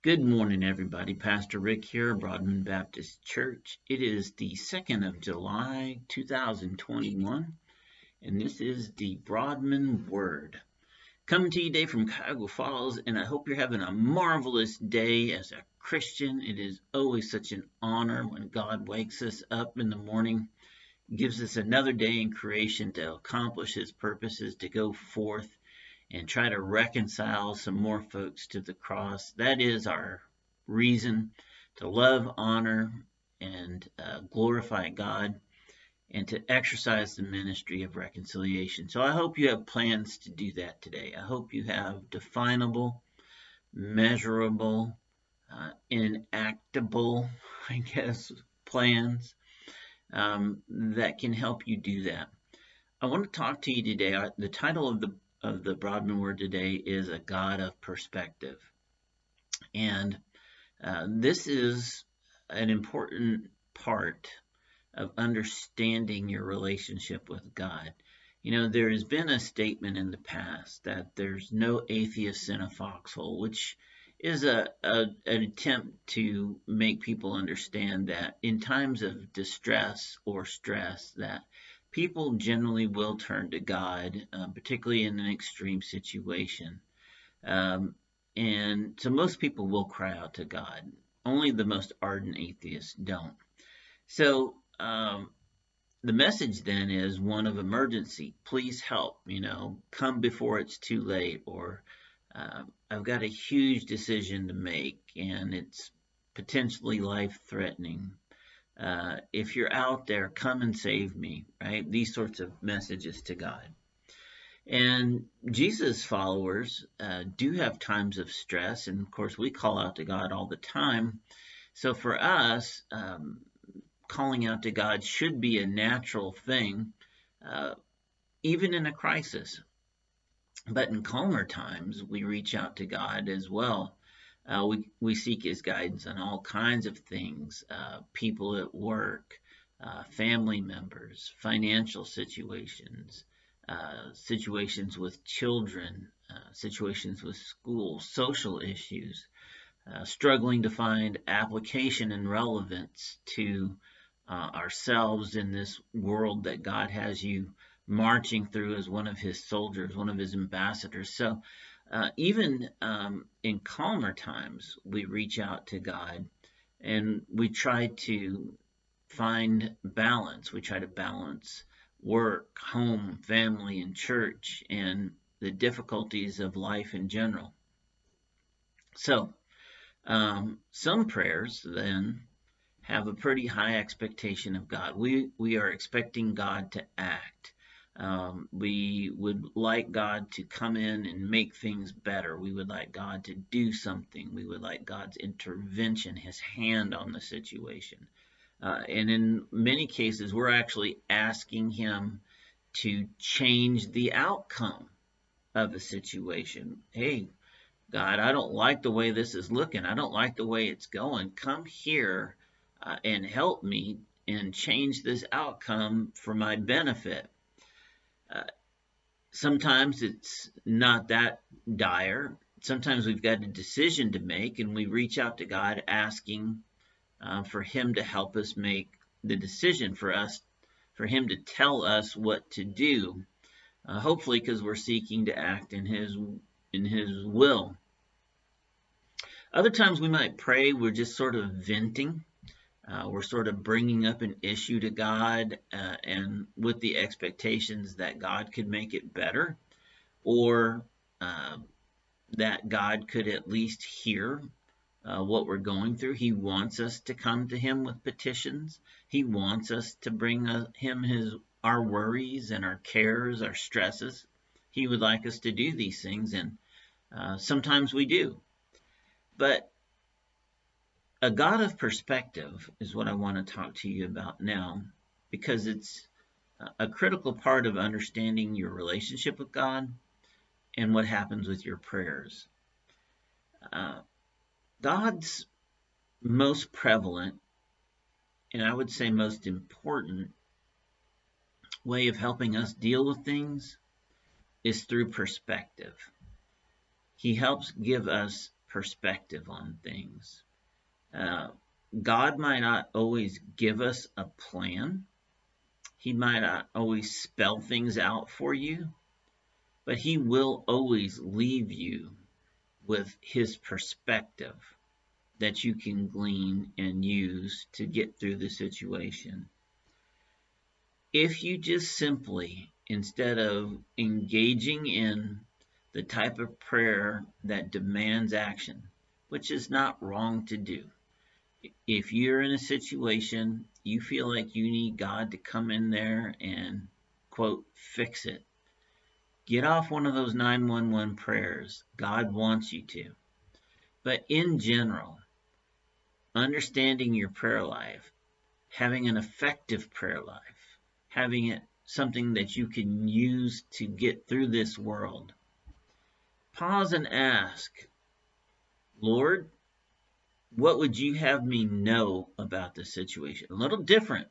Good morning, everybody. Pastor Rick here, Broadman Baptist Church. It is the 2nd of July, 2021, and this is the Broadman Word. Coming to you today from Cuyahoga Falls, and I hope you're having a marvelous day as a Christian. It is always such an honor when God wakes us up in the morning, gives us another day in creation to accomplish His purposes, to go forth and try to reconcile some more folks to the cross. That is our reason to love, honor, and glorify God, and to exercise the ministry of reconciliation. So I hope you have plans to do that today. I hope you have definable, measurable, enactable, plans that can help you do that. I want to talk to you today. The title of the Broadman Word today is A God of Perspective. And this is an important part of understanding your relationship with God. You know, there has been a statement in the past that there's no atheist in a foxhole, which is an attempt to make people understand that in times of distress or stress, that people generally will turn to God, particularly in an extreme situation. And so most people will cry out to God. Only the most ardent atheists don't. So the message then is one of emergency. Please help, come before it's too late, or I've got a huge decision to make and it's potentially life-threatening. If you're out there, come and save me, right? These sorts of messages to God. And Jesus' followers do have times of stress, and of course we call out to God all the time. So for us, calling out to God should be a natural thing, even in a crisis. But in calmer times, we reach out to God as well. We seek His guidance on all kinds of things, people at work, family members, financial situations, situations with children, situations with school, social issues, struggling to find application and relevance to ourselves in this world that God has you marching through as one of His soldiers, one of His ambassadors. So even in calmer times, we reach out to God and we try to find balance. We try to balance work, home, family, and church, and the difficulties of life in general. So some prayers then have a pretty high expectation of God. We are expecting God to act. We would like God to come in and make things better. We would like God to do something. We would like God's intervention, His hand on the situation. And in many cases, we're actually asking Him to change the outcome of a situation. Hey, God, I don't like the way this is looking. I don't like the way it's going. Come here and help me and change this outcome for my benefit. Sometimes it's not that dire. Sometimes we've got a decision to make, and we reach out to God asking for Him to help us make the decision for Him to tell us what to do. Hopefully, because we're seeking to act in His will. Other times we might pray, we're just sort of venting. We're sort of bringing up an issue to God and with the expectations that God could make it better, or that God could at least hear what we're going through. He wants us to come to Him with petitions. He wants us to bring Him our worries and our cares, our stresses. He would like us to do these things, and sometimes we do. But a God of perspective is what I want to talk to you about now, because it's a critical part of understanding your relationship with God and what happens with your prayers. God's most prevalent, and I would say most important, way of helping us deal with things is through perspective. He helps give us perspective on things. Uh, God might not always give us a plan. He might not always spell things out for you, but He will always leave you with His perspective that you can glean and use to get through the situation. If you just simply, instead of engaging in the type of prayer that demands action, which is not wrong to do, if you're in a situation you feel like you need God to come in there and, quote, fix it, get off one of those 911 prayers. God wants you to. But in general, understanding your prayer life, having an effective prayer life, having it something that you can use to get through this world. Pause and ask, Lord, what would you have me know about the situation? A little different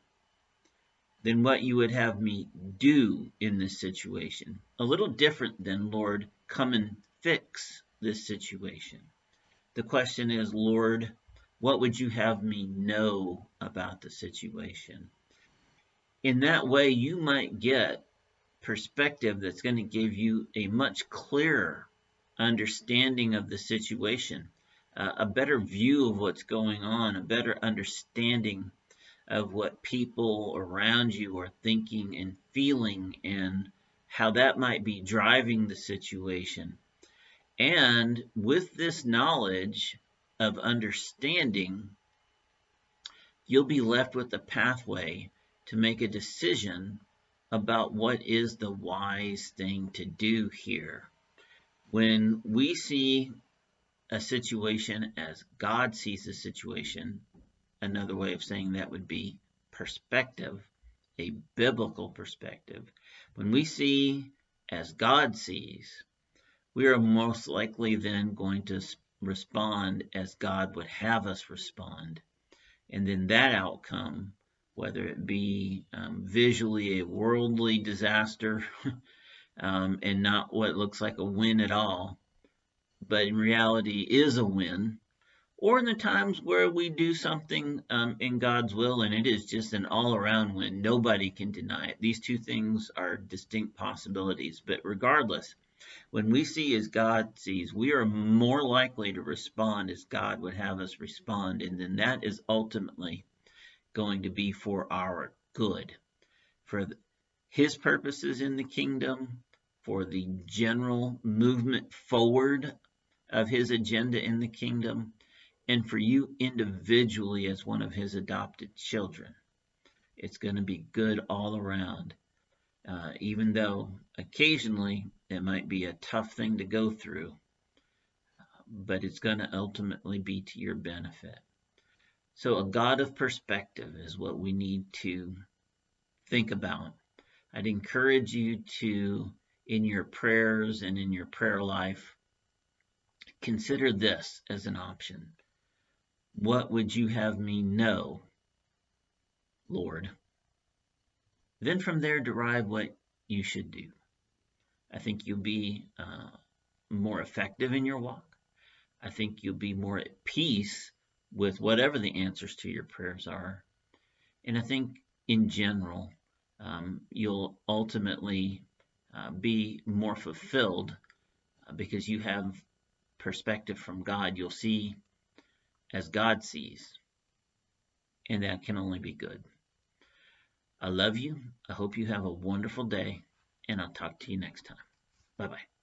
than what you would have me do in this situation. A little different than, Lord, come and fix this situation. The question is, Lord, what would you have me know about the situation? In that way, you might get perspective that's going to give you a much clearer understanding of the situation, a better view of what's going on, a better understanding of what people around you are thinking and feeling and how that might be driving the situation. And with this knowledge of understanding, you'll be left with a pathway to make a decision about what is the wise thing to do here. When we see a situation as God sees the situation, another way of saying that would be perspective, a biblical perspective. When we see as God sees, we are most likely then going to respond as God would have us respond. And then that outcome, whether it be visually a worldly disaster and not what looks like a win at all, but in reality is a win, or in the times where we do something in God's will and it is just an all-around win, nobody can deny it. These two things are distinct possibilities, but regardless, when we see as God sees, we are more likely to respond as God would have us respond, and then that is ultimately going to be for our good, for His purposes in the kingdom, for the general movement forward of His agenda in the kingdom, and for you individually as one of His adopted children. It's going to be good all around, even though occasionally it might be a tough thing to go through, but it's going to ultimately be to your benefit. So a God of perspective is what we need to think about. I'd encourage you to, in your prayers and in your prayer life, consider this as an option. What would you have me know, Lord? Then from there derive what you should do. I think you'll be more effective in your walk. I think you'll be more at peace with whatever the answers to your prayers are. And I think in general, you'll ultimately be more fulfilled because you have perspective from God. You'll see as God sees, and that can only be good. I love you. I hope you have a wonderful day, and I'll talk to you next time. Bye-bye.